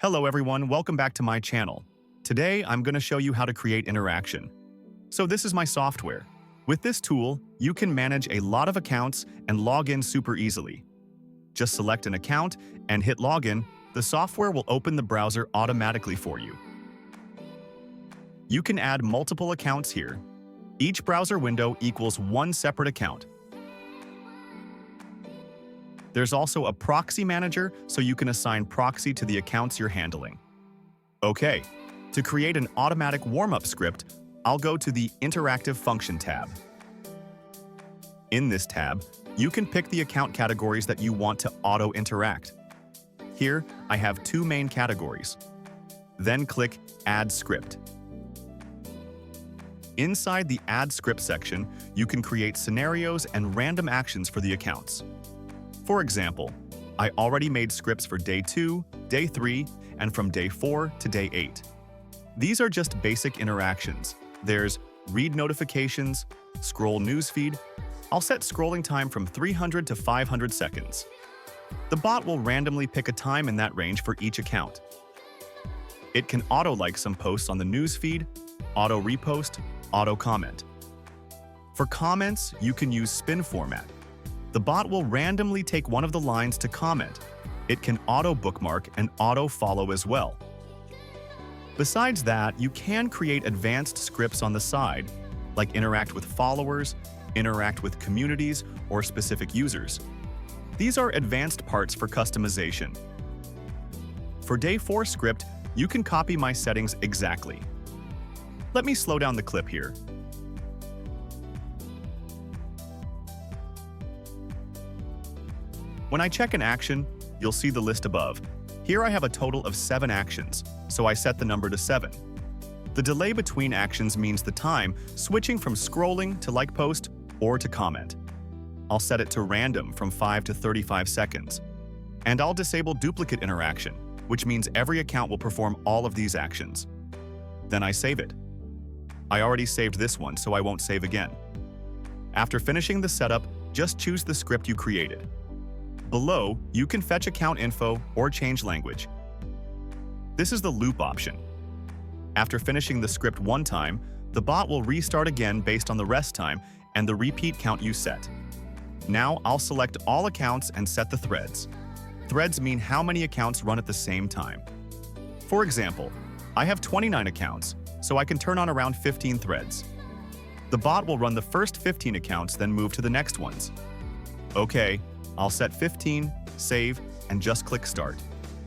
Hello everyone, welcome back to my channel. Today, I'm going to show you how to create interaction. So this is my software. With this tool, you can manage a lot of accounts and log in super easily. Just select an account and hit login. The software will open the browser automatically for you. You can add multiple accounts here. Each browser window equals one separate account. There's also a proxy manager, so you can assign proxy to the accounts you're handling. Okay, to create an automatic warm-up script, I'll go to the Interactive Function tab. In this tab, you can pick the account categories that you want to auto-interact. Here, I have two main categories. Then click Add Script. Inside the Add Script section, you can create scenarios and random actions for the accounts. For example, I already made scripts for day 2, day 3, and from day 4 to day 8. These are just basic interactions. There's read notifications, scroll newsfeed. I'll set scrolling time from 300 to 500 seconds. The bot will randomly pick a time in that range for each account. It can auto-like some posts on the newsfeed, auto-repost, auto-comment. For comments, you can use spin format. The bot will randomly take one of the lines to comment. It can auto-bookmark and auto-follow as well. Besides that, you can create advanced scripts on the side, like interact with followers, interact with communities, or specific users. These are advanced parts for customization. For day 4 script, you can copy my settings exactly. Let me slow down the clip here. When I check an action, you'll see the list above. Here I have a total of 7 actions, so I set the number to 7. The delay between actions means the time switching from scrolling to like post or to comment. I'll set it to random from 5 to 35 seconds. And I'll disable duplicate interaction, which means every account will perform all of these actions. Then I save it. I already saved this one, so I won't save again. After finishing the setup, just choose the script you created. Below, you can fetch account info or change language. This is the loop option. After finishing the script one time, the bot will restart again based on the rest time and the repeat count you set. Now I'll select all accounts and set the threads. Threads mean how many accounts run at the same time. For example, I have 29 accounts, so I can turn on around 15 threads. The bot will run the first 15 accounts, then move to the next ones. Okay, I'll set 15, save, and just click Start.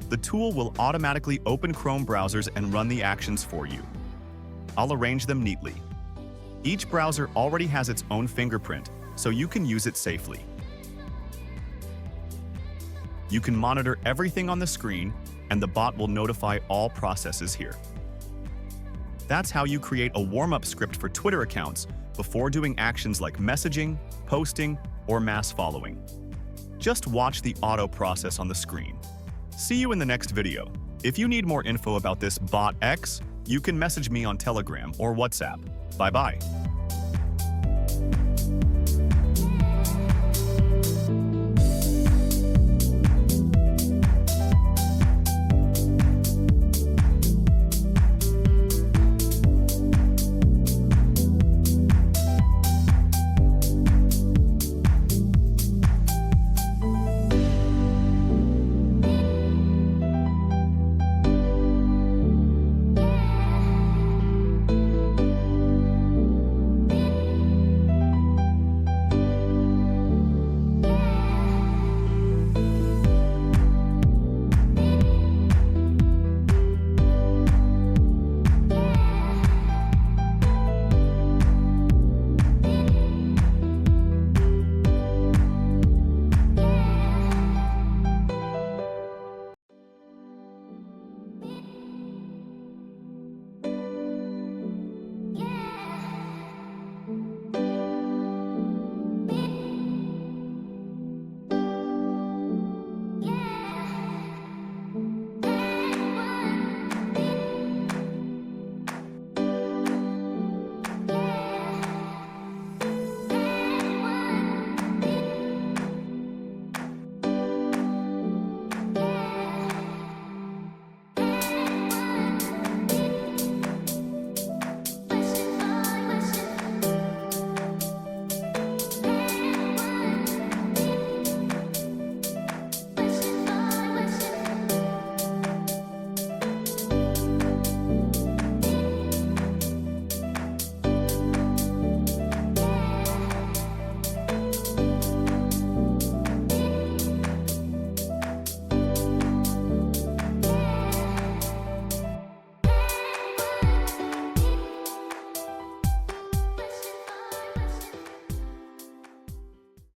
The tool will automatically open Chrome browsers and run the actions for you. I'll arrange them neatly. Each browser already has its own fingerprint, so you can use it safely. You can monitor everything on the screen, and the bot will notify all processes here. That's how you create a warm-up script for Twitter accounts before doing actions like messaging, posting, or mass following. Just watch the auto process on the screen. See you in the next video. If you need more info about this bot X, you can message me on Telegram or WhatsApp. Bye-bye.